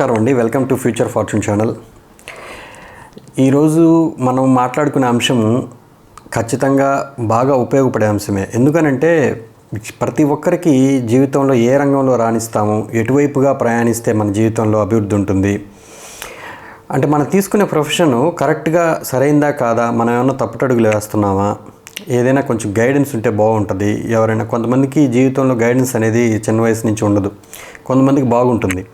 నమస్కారం అండి. Welcome to future fortune channel. ఈరోజు మనం మాట్లాడుకునే అంశము ఖచ్చితంగా బాగా ఉపయోగపడే అంశమే. ఎందుకనంటే ప్రతి ఒక్కరికి జీవితంలో ఏ రంగంలో రాణిస్తాము, ఎటువైపుగా ప్రయాణిస్తే మన జీవితంలో అభివృద్ధి ఉంటుంది, అంటే మనం తీసుకునే ప్రొఫెషను కరెక్ట్గా సరైందా కాదా, మనం ఏమన్నా తప్పుటడుగులు వేస్తున్నామా, ఏదైనా కొంచెం గైడెన్స్ ఉంటే బాగుంటుంది. ఎవరైనా కొంతమందికి జీవితంలో గైడెన్స్ అనేది చిన్న వయసు నుంచి ఉండదు, కొంతమందికి బాగుంటుంది.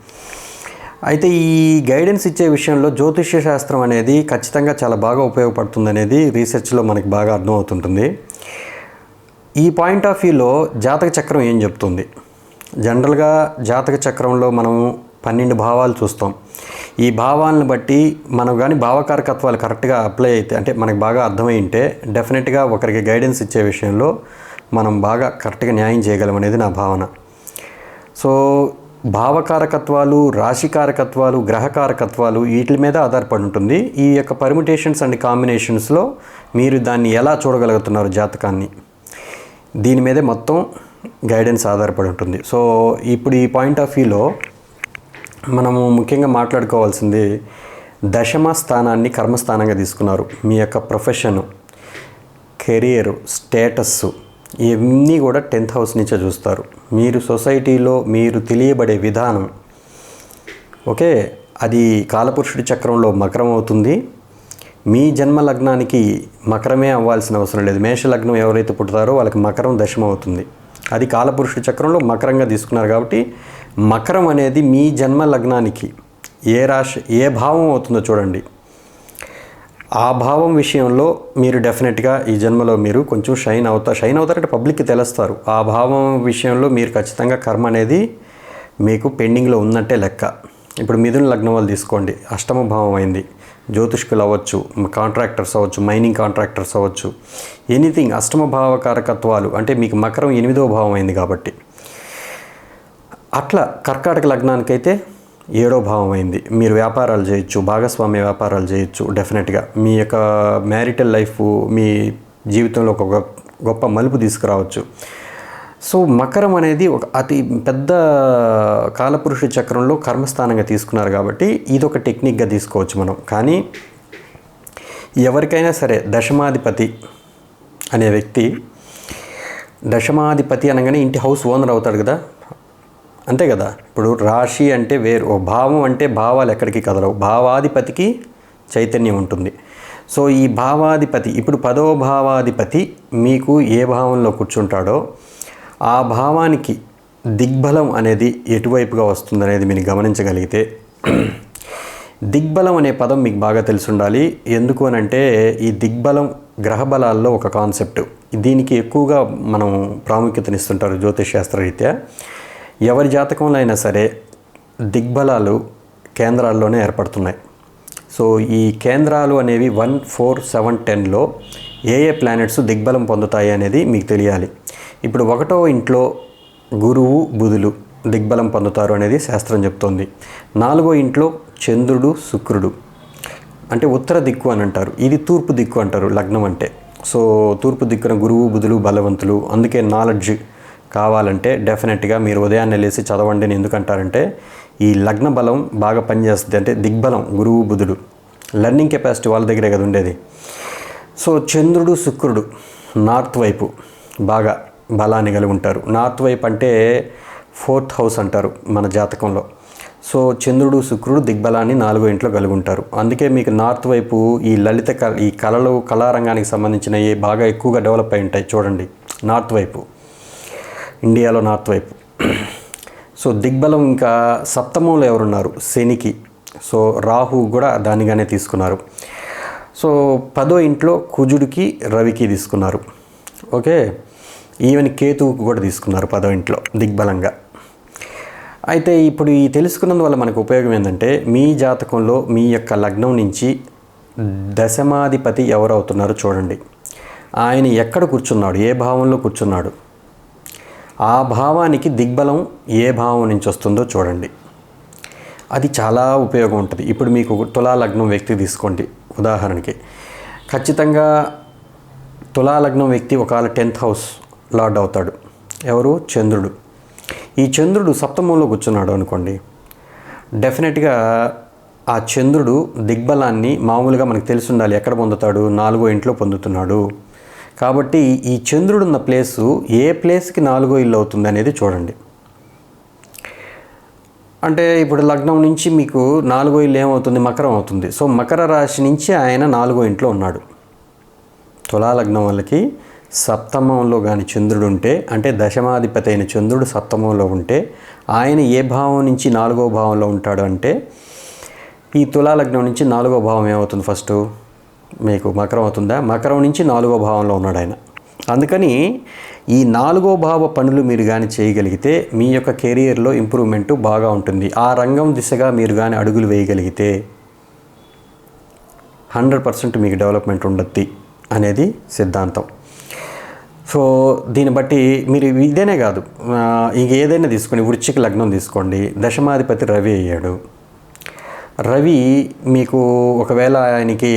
అయితే ఈ గైడెన్స్ ఇచ్చే విషయంలో జ్యోతిష్య శాస్త్రం అనేది ఖచ్చితంగా చాలా బాగా ఉపయోగపడుతుంది అనేది రీసెర్చ్లో మనకి బాగా అర్థమవుతుంటుంది. ఈ పాయింట్ ఆఫ్ వ్యూలో జాతక చక్రం ఏం చెప్తుంది? జనరల్గా జాతక చక్రంలో మనం 12 భావాలు చూస్తాం. ఈ భావాలను బట్టి మనం కానీ భావకారకత్వాలు కరెక్ట్గా అప్లై అయితే, అంటే మనకు బాగా అర్థమై ఉంటే డెఫినెట్గా ఒకరికి గైడెన్స్ ఇచ్చే విషయంలో మనం బాగా కరెక్ట్గా న్యాయం చేయగలం అనేది నా భావన. సో భావకారకత్వాలు, రాశికారకత్వాలు, గ్రహకారకత్వాలు వీటి మీద ఆధారపడి ఉంటుంది. ఈ యొక్క పర్ముటేషన్స్ అండ్ కాంబినేషన్స్లో మీరు దాన్ని ఎలా చూడగలుగుతున్నారు జాతకాన్ని, దీని మీదే మొత్తం గైడెన్స్ ఆధారపడి ఉంటుంది. సో ఇప్పుడు ఈ పాయింట్ ఆఫ్ వ్యూలో మనము ముఖ్యంగా మాట్లాడుకోవాల్సింది, దశమ స్థానాన్ని కర్మస్థానంగా తీసుకున్నారు. మీ యొక్క ప్రొఫెషను, కెరియరు, స్టేటస్సు ఇవన్నీ కూడా 10th హౌస్ నుంచే చూస్తారు. మీరు సొసైటీలో మీరు తెలియబడే విధానం, ఓకే, అది కాలపురుషుడి చక్రంలో మకరం అవుతుంది. మీ జన్మ లగ్నానికి మకరమే అవ్వాల్సిన అవసరం లేదు. మేష లగ్నం ఎవరైతే పుడతారో వాళ్ళకి మకరం దశమ అవుతుంది. అది కాలపురుషుడి చక్రంలో మకరంగా తీసుకున్నారు కాబట్టి మకరం అనేది మీ జన్మ లగ్నానికి ఏ రాశి, ఏ భావం అవుతుందో చూడండి. ఆ భావం విషయంలో మీరు డెఫినెట్గా ఈ జన్మలో మీరు కొంచెం షైన్ అవుతారంటే పబ్లిక్కి తెలుస్తారు. ఆ భావం విషయంలో మీరు ఖచ్చితంగా కర్మ అనేది మీకు పెండింగ్లో ఉందంటే లెక్క. ఇప్పుడు మిథున లగ్నం వాళ్ళు తీసుకోండి, అష్టమ భావం అయింది. జ్యోతిష్కులు అవ్వచ్చు, కాంట్రాక్టర్స్ అవ్వచ్చు, మైనింగ్ కాంట్రాక్టర్స్ అవ్వచ్చు, ఎనీథింగ్ అష్టమ భావకారకత్వాలు అంటే మీకు మకరం 8వ భావం అయింది కాబట్టి. అట్లా కర్కాటక లగ్నానికైతే 7వ భావం అయింది. మీరు వ్యాపారాలు చేయొచ్చు, భాగస్వామ్య వ్యాపారాలు చేయొచ్చు. డెఫినెట్గా మీ యొక్క మ్యారిటల్ లైఫ్ మీ జీవితంలో ఒక గొప్ప మలుపు తీసుకురావచ్చు. సో మకరం అనేది ఒక అతి పెద్ద కాలపురుష చక్రంలో కర్మస్థానంగా తీసుకున్నారు కాబట్టి ఇదొక టెక్నిక్గా తీసుకోవచ్చు మనం. కానీ ఎవరికైనా సరే దశమాధిపతి అనే వ్యక్తి, దశమాధిపతి అనగానే ఇంటి హౌస్ ఓనర్ అవుతాడు కదా, అంతే కదా. ఇప్పుడు రాశి అంటే వేరు, ఓ భావం అంటే భావాలు ఎక్కడికి కదలవు, భావాధిపతికి చైతన్యం ఉంటుంది. సో ఈ భావాధిపతి, ఇప్పుడు 10వ భావాధిపతి మీకు ఏ భావంలో కూర్చుంటాడో ఆ భావానికి దిగ్బలం అనేది ఎటువైపుగా వస్తుందనేది మీరు గమనించగలిగితే, దిగ్బలం అనే పదం మీకు బాగా తెలిసి ఉండాలి. ఎందుకు అనంటే ఈ దిగ్బలం గ్రహబలాల్లో ఒక కాన్సెప్ట్. దీనికి ఎక్కువగా మనం ప్రాముఖ్యతనిస్తుంటారు జ్యోతిష్ శాస్త్రరీత్యా. ఎవరి జాతకంలో అయినా సరే దిగ్బలాలు కేంద్రాల్లోనే ఏర్పడుతున్నాయి. సో ఈ కేంద్రాలు అనేవి 1, 4, 7, 10లో ఏ ప్లానెట్స్ దిగ్బలం పొందుతాయి అనేది మీకు తెలియాలి. ఇప్పుడు 1వ ఇంట్లో గురువు, బుధులు దిగ్బలం పొందుతారు అనేది శాస్త్రం చెప్తోంది. 4వ ఇంట్లో చంద్రుడు, శుక్రుడు, అంటే ఉత్తర దిక్కు అని అంటారు. ఇది తూర్పు దిక్కు అంటారు లగ్నం అంటే. సో తూర్పు దిక్కున గురువు, బుధులు బలవంతులు. అందుకే నాలెడ్జ్ కావాలంటే డెఫినెట్గా మీరు ఉదయాన్నే లేచి చదవండి అని ఎందుకంటారంటే ఈ లగ్న బలం బాగా పనిచేస్తుంది. అంటే దిగ్బలం గురువు, బుధుడు, లెర్నింగ్ కెపాసిటీ వాళ్ళ దగ్గరే కదా ఉండేది. సో చంద్రుడు, శుక్రుడు నార్త్ వైపు బాగా బలాన్ని కలిగి ఉంటారు. నార్త్ వైపు అంటే 4th హౌస్ అంటారు మన జాతకంలో. సో చంద్రుడు, శుక్రుడు దిగ్బలాన్ని 4వ ఇంట్లో కలిగి ఉంటారు. అందుకే మీకు నార్త్ వైపు ఈ ఈ కళారంగానికి సంబంధించిన బాగా ఎక్కువగా డెవలప్ అయి ఉంటాయి చూడండి నార్త్ వైపు, ఇండియాలో నార్త్ వైపు. సో దిగ్బలం ఇంకా సప్తమంలో ఎవరున్నారు, శనికి. సో రాహు కూడా దానిగానే తీసుకున్నారు. సో 10వ ఇంట్లో కుజుడికి, రవికి తీసుకున్నారు. ఓకే, ఈవెన్ కేతువుకు కూడా తీసుకున్నారు 10వ ఇంట్లో దిగ్బలంగా. అయితే ఇప్పుడు ఈ తెలుసుకున్నందువల్ల మనకు ఉపయోగం ఏంటంటే, మీ జాతకంలో మీ యొక్క లగ్నం నుంచి దశమాధిపతి ఎవరు అవుతున్నారో చూడండి. ఆయన ఎక్కడ కూర్చున్నాడు, ఏ భావంలో కూర్చున్నాడు, ఆ భావానికి దిగ్బలం ఏ భావం నుంచి వస్తుందో చూడండి. అది చాలా ఉపయోగం ఉంటుంది. ఇప్పుడు మీకు తులా లగ్నం వ్యక్తి తీసుకోండి ఉదాహరణకి. ఖచ్చితంగా తులా లగ్నం వ్యక్తి ఒకవేళ 10th హౌస్ లార్డ్ అవుతాడు. ఎవరు? చంద్రుడు. ఈ చంద్రుడు సప్తమంలో కూర్చున్నాడు అనుకోండి, డెఫినెట్గా ఆ చంద్రుడు దిగ్బలాన్ని మామూలుగా మనకు తెలిసి ఉండాలి, ఎక్కడ పొందుతాడు, 4వ ఇంట్లో పొందుతున్నాడు. కాబట్టి ఈ చంద్రుడు ఉన్న ప్లేసు ఏ ప్లేస్కి 4వ ఇల్లు అవుతుంది అనేది చూడండి. అంటే ఇప్పుడు లగ్నం నుంచి మీకు 4వ ఇల్లు ఏమవుతుంది, మకరం అవుతుంది. సో మకర రాశి నుంచి ఆయన 4వ ఇంట్లో ఉన్నాడు. తులా లగ్నం వాళ్ళకి సప్తమంలో కానీ చంద్రుడు ఉంటే, అంటే దశమాధిపతి అయిన చంద్రుడు సప్తమంలో ఉంటే ఆయన ఏ భావం నుంచి 4వ భావంలో ఉంటాడు అంటే, ఈ తులా లగ్నం నుంచి 4వ భావం ఏమవుతుంది, ఫస్ట్ మీకు మకరం అవుతుందా, మకరం నుంచి 4వ భావంలో ఉన్నాడు ఆయన. అందుకని ఈ 4వ భావ పనులు మీరు కానీ చేయగలిగితే మీ యొక్క కెరియర్లో ఇంప్రూవ్మెంట్ బాగా ఉంటుంది. ఆ రంగం దిశగా మీరు కానీ అడుగులు వేయగలిగితే 100% మీకు డెవలప్మెంట్ ఉండద్ది అనేది సిద్ధాంతం. సో దీన్ని బట్టి మీరు ఇదేనే కాదు, ఇంక ఏదైనా తీసుకోండి, వృశ్చిక లగ్నం తీసుకోండి, దశమాధిపతి రవి అయ్యాడు. రవి మీకు ఒకవేళ ఆయనకి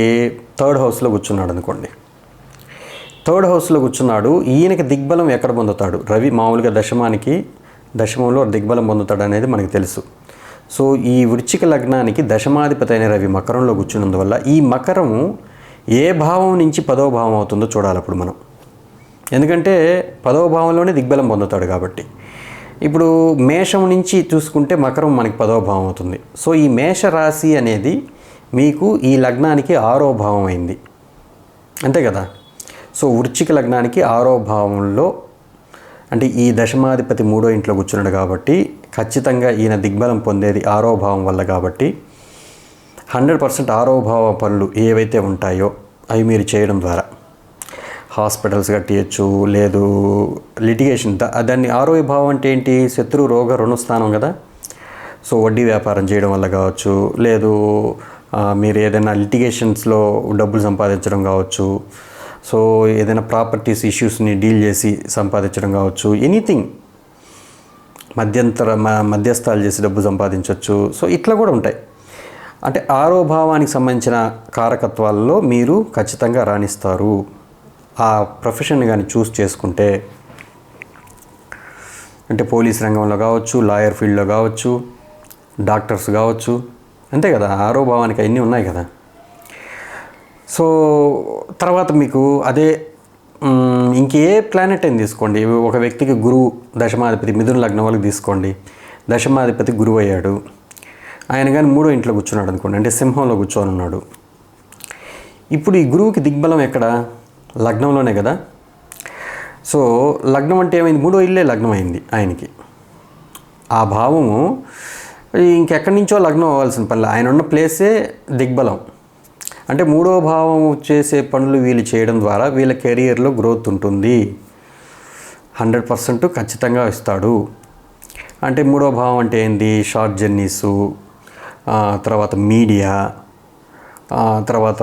3rd హౌస్లో కూర్చున్నాడు అనుకోండి, 3rd హౌస్లో కూర్చున్నాడు, ఈయనకి దిగ్బలం ఎక్కడ పొందుతాడు, రవి మామూలుగా దశమంలో దిగ్బలం పొందుతాడు అనేది మనకు తెలుసు. సో ఈ వృశ్చిక లగ్నానికి దశమాధిపతి అయిన రవి మకరంలో కూర్చున్నందువల్ల ఈ మకరం ఏ భావం నుంచి 10వ భావం అవుతుందో చూడాలి అప్పుడు మనం. ఎందుకంటే 10వ భావంలోనే దిగ్బలం పొందుతాడు కాబట్టి. ఇప్పుడు మేషం నుంచి చూసుకుంటే మకరం మనకి 10వ భావం అవుతుంది. సో ఈ మేష రాశి అనేది మీకు ఈ లగ్నానికి 6వ భావం అయింది, అంతే కదా. సో వృశ్చిక లగ్నానికి 6వ భావంలో, అంటే ఈ దశమాధిపతి 3వ ఇంట్లో కూర్చున్నాడు కాబట్టి ఖచ్చితంగా ఈయన దిగ్బలం పొందేది 6వ భావం వల్ల. కాబట్టి 100% 6వ భావ పనులు ఏవైతే ఉంటాయో అవి మీరు చేయడం ద్వారా హాస్పిటల్స్ కట్టియచ్చు, లేదు లిటిగేషన్, దాన్ని 6వ భావం అంటే ఏంటి, శత్రు రోగ రుణస్థానం కదా. సో వడ్డీ వ్యాపారం చేయడం వల్ల కావచ్చు, లేదు మీరు ఏదైనా లిటిగేషన్స్లో డబ్బులు సంపాదించడం కావచ్చు, సో ఏదైనా ప్రాపర్టీస్ ఇష్యూస్ని డీల్ చేసి సంపాదించడం కావచ్చు, ఎనీథింగ్, మధ్యస్థాలు చేసి డబ్బు సంపాదించవచ్చు. సో ఇట్లా కూడా ఉంటాయి. అంటే 6వ భావానికి సంబంధించిన కారకత్వాల్లో మీరు ఖచ్చితంగా రాణిస్తారు ఆ ప్రొఫెషన్ కానీ చూస్ చేసుకుంటే. అంటే పోలీస్ రంగంలో కావచ్చు, లాయర్ ఫీల్డ్లో కావచ్చు, డాక్టర్స్ కావచ్చు, అంతే కదా. 6వ భావానికి అన్నీ ఉన్నాయి కదా. సో తర్వాత మీకు అదే ఇంకే ప్లానెట్ అని తీసుకోండి, ఒక వ్యక్తికి గురువు దశమాధిపతి, మిథున లగ్నం వాళ్ళకి తీసుకోండి, దశమాధిపతి గురువు అయ్యాడు, ఆయన కానీ 3వ ఇంట్లో కూర్చున్నాడు అనుకోండి, అంటే సింహంలో కూర్చొని ఉన్నాడు. ఇప్పుడు ఈ గురువుకి దిగ్బలం ఎక్కడ, లగ్నంలోనే కదా. సో లగ్నం అంటే ఏమైంది, 3వ ఇల్లే లగ్నం అయింది ఆయనకి. ఆ భావము ఇంకెక్కడి నుంచో లగ్నం అవ్వాల్సిన పని, ఆయన ఉన్న ప్లేసే దిగ్బలం. అంటే 3వ భావం చేసే పనులు వీళ్ళు చేయడం ద్వారా వీళ్ళ కెరియర్లో గ్రోత్ ఉంటుంది, 100% ఖచ్చితంగా ఇస్తాడు. అంటే 3వ భావం అంటే ఏంటి, షార్ట్ జర్నీసు, తర్వాత మీడియా, తర్వాత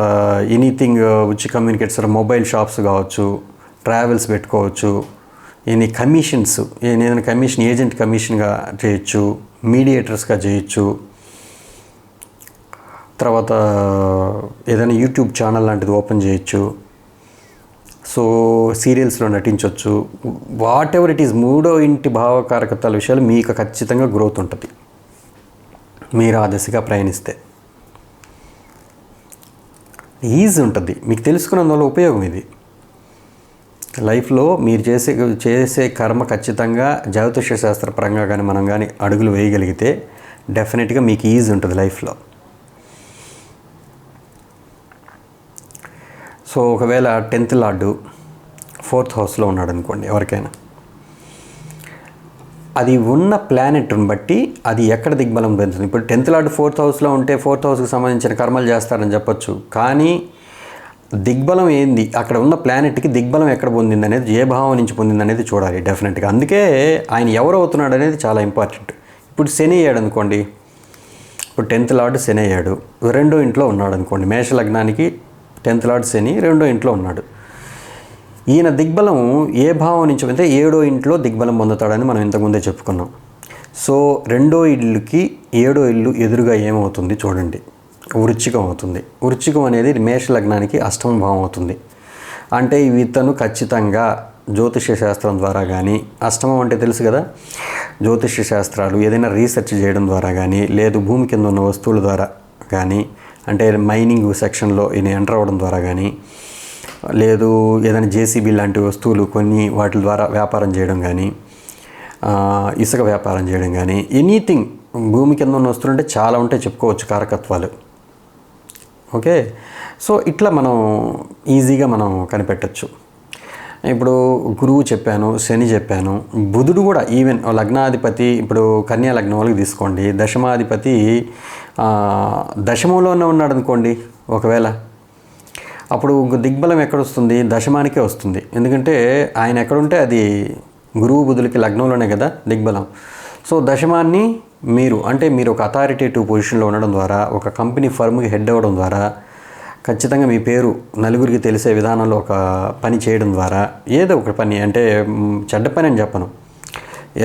anything which communicates, mobile shops కావచ్చు, ట్రావెల్స్ పెట్టుకోవచ్చు, ఎనీ కమిషన్స్, ఏదైనా కమిషన్ ఏజెంట్ కమిషన్గా చేయొచ్చు, మీడియేటర్స్గా చేయొచ్చు, తర్వాత ఏదైనా యూట్యూబ్ ఛానల్ లాంటిది ఓపెన్ చేయొచ్చు, సో సీరియల్స్లో నటించవచ్చు. వాట్ ఎవర్ ఇట్ ఈస్, 3వ ఇంటి భావకారకత్వాల విషయాలు మీకు ఖచ్చితంగా గ్రోత్ ఉంటుంది మీరు ఆ దిశగా ప్రయాణిస్తే. ఈజీ ఉంటుంది, మీకు తెలుసుకున్నందువల్ల ఉపయోగం ఇది. లైఫ్లో మీరు చేసే కర్మ ఖచ్చితంగా జ్యోతిష శాస్త్రపరంగా కానీ మనం కానీ అడుగులు వేయగలిగితే డెఫినెట్గా మీకు ఈజీ ఉంటుంది లైఫ్లో. సో ఒకవేళ 10th లార్డు 4th హౌస్లో ఉన్నాడు అనుకోండి ఎవరికైనా, అది ఉన్న ప్లానెట్ని బట్టి అది ఎక్కడ దిగ్బలం పెంచుతుంది. ఇప్పుడు 10th లార్డ్ 4th హౌస్లో ఉంటే 4th హౌస్కి సంబంధించిన కర్మలు చేస్తారని చెప్పొచ్చు, కానీ దిగ్బలం ఏంది, అక్కడ ఉన్న ప్లానెట్కి దిగ్బలం ఎక్కడ పొందింది అనేది, ఏ భావం నుంచి పొందింది అనేది చూడాలి డెఫినెట్గా. అందుకే ఆయన ఎవరు అవుతున్నాడు అనేది చాలా ఇంపార్టెంట్. ఇప్పుడు శని అయ్యాడు అనుకోండి, ఇప్పుడు 10th లార్డ్ శని అయ్యాడు, 2వ ఇంట్లో ఉన్నాడు అనుకోండి, మేష లగ్నానికి 10th లార్డ్ శని 2వ ఇంట్లో ఉన్నాడు. ఈయన దిగ్బలం ఏ భావం నుంచి అంటే 7వ ఇంట్లో దిగ్బలం పొందుతాడని మనం ఇంతకుముందే చెప్పుకున్నాం. సో 2వ ఇల్లుకి 7వ ఇల్లు ఎదురుగా ఏమవుతుంది చూడండి, వృశ్చికం అవుతుంది. వృశ్చికం అనేది మేష లగ్నానికి 8వ భావం అవుతుంది. అంటే ఇతను ఖచ్చితంగా జ్యోతిష శాస్త్రం ద్వారా కానీ, అష్టమం అంటే తెలుసు కదా, జ్యోతిష్య శాస్త్రాలు ఏదైనా రీసెర్చ్ చేయడం ద్వారా కానీ, లేదు భూమి కింద ఉన్న వస్తువుల ద్వారా కానీ, అంటే మైనింగ్ సెక్షన్లో ఈయన ఎంటర్ అవ్వడం ద్వారా కానీ, లేదు ఏదైనా జేసీబీ లాంటి వస్తువులు కొన్ని వాటి ద్వారా వ్యాపారం చేయడం కానీ, ఇసుక వ్యాపారం చేయడం కానీ, ఎనీథింగ్ భూమి కింద ఉన్న వస్తువులు అంటే చాలా ఉంటాయి చెప్పుకోవచ్చు కారకత్వాలు. ఓకే, సో ఇట్లా మనం ఈజీగా మనం కనిపెట్టచ్చు. ఇప్పుడు గురువు చెప్పాను, శని చెప్పాను, బుధుడు కూడా ఈవెన్ లగ్నాధిపతి. ఇప్పుడు కన్యా లగ్నం వాళ్ళకి తీసుకోండి, దశమాధిపతి దశమంలోనే ఉన్నాడు అనుకోండి ఒకవేళ, అప్పుడు దిగ్బలం ఎక్కడొస్తుంది? దశమానికే వస్తుంది. ఎందుకంటే ఆయన ఎక్కడుంటే అది గురువు బుధులకి లగ్నంలోనే కదా దిగ్బలం. సో దశమాన్ని మీరు ఒక అథారిటేటివ్ పొజిషన్లో ఉండడం ద్వారా, ఒక కంపెనీ ఫర్మ్కి హెడ్ అవ్వడం ద్వారా, ఖచ్చితంగా మీ పేరు నలుగురికి తెలిసే విధానంలో ఒక పని చేయడం ద్వారా, ఏదో ఒక పని, అంటే చెడ్డ పని అని చెప్పను,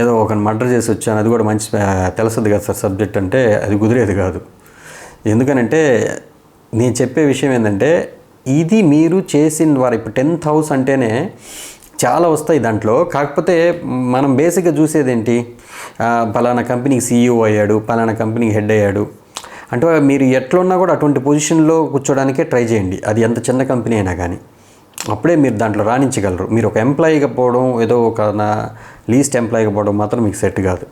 ఏదో ఒక మర్డర్ చేసి వచ్చాను అది కూడా మంచి తెలుస్తుంది కదా సార్ సబ్జెక్ట్ అంటే, అది కుదిరేది కాదు. ఎందుకనంటే నేను చెప్పే విషయం ఏంటంటే, ఇది మీరు చేసిన ద్వారా ఇప్పుడు 10th హౌస్ అంటేనే చాలా వస్తాయి దాంట్లో. కాకపోతే మనం బేసిక్గా చూసేది ఏంటి? పలానా కంపెనీకి CEO అయ్యాడు, పలానా కంపెనీకి హెడ్ అయ్యాడు అంటే, మీరు ఎట్లున్నా కూడా అటువంటి పొజిషన్లో కూర్చోడానికే ట్రై చేయండి. అది ఎంత చిన్న కంపెనీ అయినా కానీ, అప్పుడే మీరు దాంట్లో రాణించగలరు. మీరు ఒక ఎంప్లాయీగా పోవడం, ఏదో ఒక లీస్ట్ ఎంప్లాయీగా పోవడం మాత్రం మీకు సెట్ కాదు.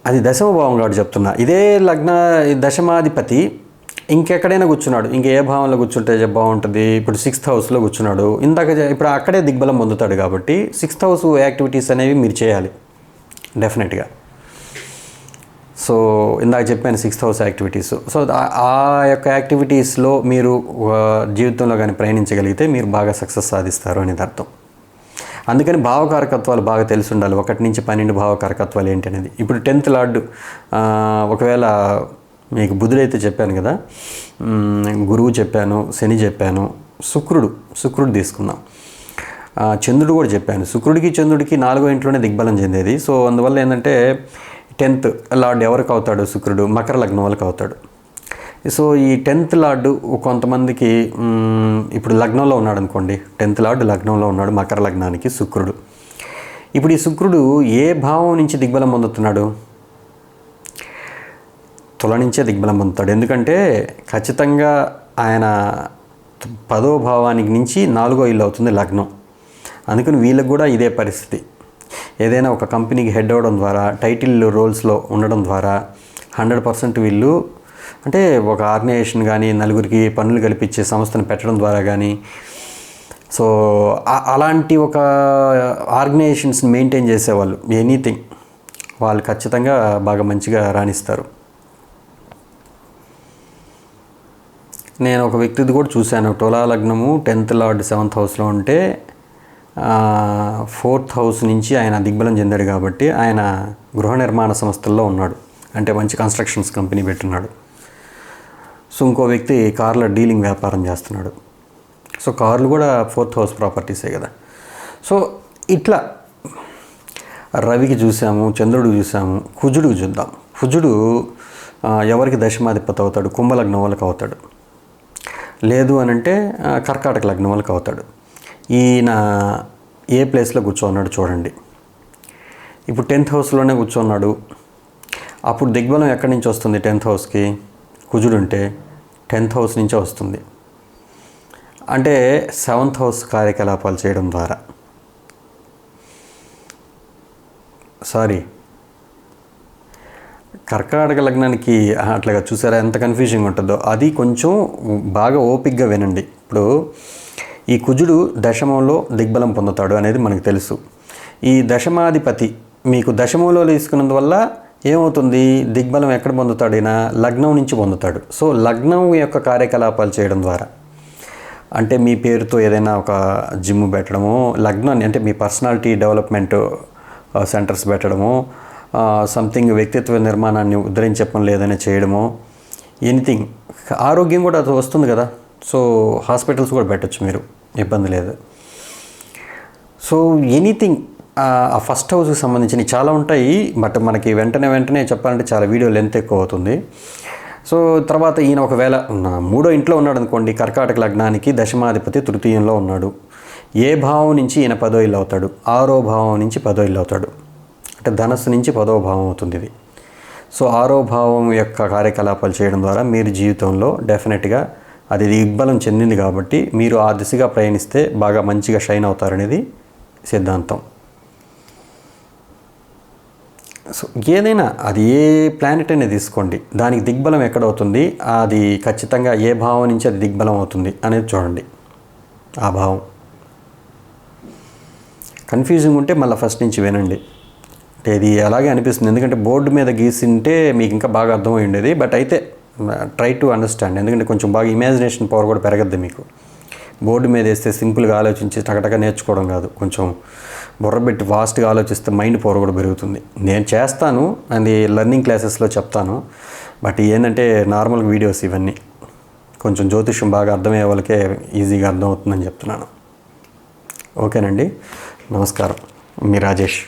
అది దశమ భావం కాబట్టి చెప్తున్నా. ఇదే దశమాధిపతి ఇంకెక్కడైనా కూర్చున్నాడు, ఇంకే భావంలో కూర్చుంటే బాగుంటుంది. ఇప్పుడు 6th హౌస్లో కూర్చున్నాడు, ఇప్పుడు అక్కడే దిగ్బలం పొందుతాడు కాబట్టి 6th హౌస్ యాక్టివిటీస్ అనేవి మీరు చేయాలి డెఫినెట్గా. సో ఇందాక చెప్పాను 6th హౌస్ యాక్టివిటీస్. సో ఆ యొక్క యాక్టివిటీస్లో మీరు జీవితంలో కానీ ప్రయాణించగలిగితే మీరు బాగా సక్సెస్ సాధిస్తారు అనేది అర్థం. అందుకని భావకారకత్వాలు బాగా తెలిసి ఉండాలి. 1 నుంచి 12 భావకారకత్వాలు ఏంటి అనేది. ఇప్పుడు 10th లార్డ్ ఒకవేళ మీకు బుధుడైతే చెప్పాను కదా, గురువు చెప్పాను, శని చెప్పాను, శుక్రుడు తీసుకుందాం, చంద్రుడు కూడా చెప్పాను. శుక్రుడికి చంద్రుడికి 4వ ఇంట్లోనే దిగ్బలం చెందేది. సో అందువల్ల ఏంటంటే 10th లార్డ్ ఎవరికి అవుతాడు? శుక్రుడు మకర లగ్నం వాళ్ళకి అవుతాడు. సో ఈ 10th లార్డు కొంతమందికి ఇప్పుడు లగ్నంలో ఉన్నాడు అనుకోండి, 10th లార్డు లగ్నంలో ఉన్నాడు, మకర లగ్నానికి శుక్రుడు. ఇప్పుడు ఈ శుక్రుడు ఏ భావం నుంచి దిగ్బలం పొందుతున్నాడు? తుల నుంచే దిగ్బలం పొందుతాడు. ఎందుకంటే ఖచ్చితంగా ఆయన 10వ భావానికి నుంచి 4వ ఇల్లు అవుతుంది లగ్నం. అందుకని వీళ్ళకి కూడా ఇదే పరిస్థితి. ఏదైనా ఒక కంపెనీకి హెడ్ అవ్వడం ద్వారా, టైటిల్ రోల్స్లో ఉండడం ద్వారా 100% వీళ్ళు, అంటే ఒక ఆర్గనైజేషన్ కానీ, నలుగురికి పనులు కల్పించే సంస్థను పెట్టడం ద్వారా కానీ, సో అలాంటి ఒక ఆర్గనైజేషన్స్ని మెయింటైన్ చేసేవాళ్ళు, ఎనీథింగ్ వాళ్ళు ఖచ్చితంగా బాగా మంచిగా రాణిస్తారు. నేను ఒక వ్యక్తిది కూడా చూశాను, తులా లగ్నము 10th లార్డ్ 7th హౌస్లో ఉంటే 4th హౌస్ నుంచి ఆయన దిగ్బలం చెందాడు కాబట్టి ఆయన గృహ నిర్మాణ సంస్థల్లో ఉన్నాడు, అంటే మంచి కన్స్ట్రక్షన్స్ కంపెనీ పెట్టున్నాడు. సో ఇంకో వ్యక్తి కార్ల డీలింగ్ వ్యాపారం చేస్తున్నాడు. సో కార్లు కూడా 4th హౌస్ ప్రాపర్టీసే కదా. సో ఇట్లా రవికి చూసాము, చంద్రుడికి చూసాము, కుజుడికి చూద్దాం. కుజుడు ఎవరికి దశమాధిపతి అవుతాడు? కుంభలగ్నం వాళ్ళకి అవుతాడు. లేదు అని అంటే కర్కాటక లగ్నం వాళ్ళకి అవుతాడు. ఈయన ఏ ప్లేస్లో కూర్చోన్నాడు చూడండి. ఇప్పుడు 10th హౌస్లోనే కూర్చోన్నాడు. అప్పుడు దిగ్బలం ఎక్కడి నుంచి వస్తుంది? 10th హౌస్కి కుజుడు ఉంటే 10th హౌస్ నుంచే వస్తుంది. అంటే 7th హౌస్ కార్యకలాపాలు చేయడం ద్వారా, కర్కాటక లగ్నానికి అట్లాగా చూసారా ఎంత కన్ఫ్యూజింగ్ ఉంటుందో? అది కొంచెం బాగా ఓపిక్గా వినండి. ఇప్పుడు ఈ కుజుడు దశమంలో దిగ్బలం పొందుతాడు అనేది మనకు తెలుసు. ఈ దశమాధిపతి మీకు దశమంలో తీసుకున్నందువల్ల ఏమవుతుంది? దిగ్బలం ఎక్కడ పొందుతాడు? ఈయన లగ్నం నుంచి పొందుతాడు. సో లగ్నం యొక్క కార్యకలాపాలు చేయడం ద్వారా, అంటే మీ పేరుతో ఏదైనా ఒక జిమ్ పెట్టడము, లగ్నాన్ని అంటే మీ పర్సనాలిటీ డెవలప్మెంట్ సెంటర్స్ పెట్టడము, సంథింగ్ వ్యక్తిత్వ నిర్మాణాన్ని ఉద్ధరించే పనులు ఏదైనా చేయడము, ఎనీథింగ్. ఆరోగ్యం కూడా అది వస్తుంది కదా. సో హాస్పిటల్స్ కూడా పెట్టచ్చు మీరు, ఇబ్బంది లేదు. సో ఎనీథింగ్ ఆ ఫస్ట్ హౌస్కి సంబంధించినవి చాలా ఉంటాయి. బట్ మనకి వెంటనే చెప్పాలంటే చాలా వీడియో లెంత్ ఎక్కువ అవుతుంది. సో తర్వాత ఈయన ఒకవేళ 3వ ఇంట్లో ఉన్నాడు అనుకోండి, కర్కాటక లగ్నానికి దశమాధిపతి తృతీయంలో ఉన్నాడు. ఏ భావం నుంచి ఈయన 10వ ఇల్లు అవుతాడు? 6వ భావం నుంచి 10వ ఇల్లు అవుతాడు. అంటే ధనస్సు నుంచి 10వ భావం అవుతుంది ఇది. సో 6వ భావం యొక్క కార్యకలాపాలు చేయడం ద్వారా మీరు జీవితంలో డెఫినెట్గా అది దిగ్బలం చెందింది కాబట్టి మీరు ఆ దిశగా ప్రయాణిస్తే బాగా మంచిగా షైన్ అవుతారనేది సిద్ధాంతం. సో ఏదైనా అది ఏ ప్లానెట్ అయినా తీసుకోండి, దానికి దిగ్బలం ఎక్కడవుతుంది, అది ఖచ్చితంగా ఏ భావం నుంచి అది దిగ్బలం అవుతుంది అనేది చూడండి. ఆ భావం కన్ఫ్యూజింగ్ ఉంటే మళ్ళీ ఫస్ట్ నుంచి వినండి. అంటే ఇది అలాగే అనిపిస్తుంది, ఎందుకంటే బోర్డు మీద గీసింటే మీకు ఇంకా బాగా అర్థమై ఉండేది. బట్ అయితే ట్రై టు అండర్స్టాండ్, ఎందుకంటే కొంచెం బాగా ఇమాజినేషన్ పవర్ కూడా పెరగద్ది మీకు. బోర్డు మీద వేస్తే సింపుల్గా ఆలోచించి టకటక నేర్చుకోవడం కాదు, కొంచెం బుర్రబెట్టి ఫాస్ట్గా ఆలోచిస్తే మైండ్ పవర్ కూడా పెరుగుతుంది. నేను చేస్తాను, అది లెర్నింగ్ క్లాసెస్లో చెప్తాను. బట్ ఏంటంటే నార్మల్ వీడియోస్ ఇవన్నీ కొంచెం జ్యోతిష్యం బాగా అర్థమయ్యే వాళ్ళకే ఈజీగా అర్థమవుతుందని చెప్తున్నాను. ఓకేనండి, నమస్కారం. మీ రాజేష్.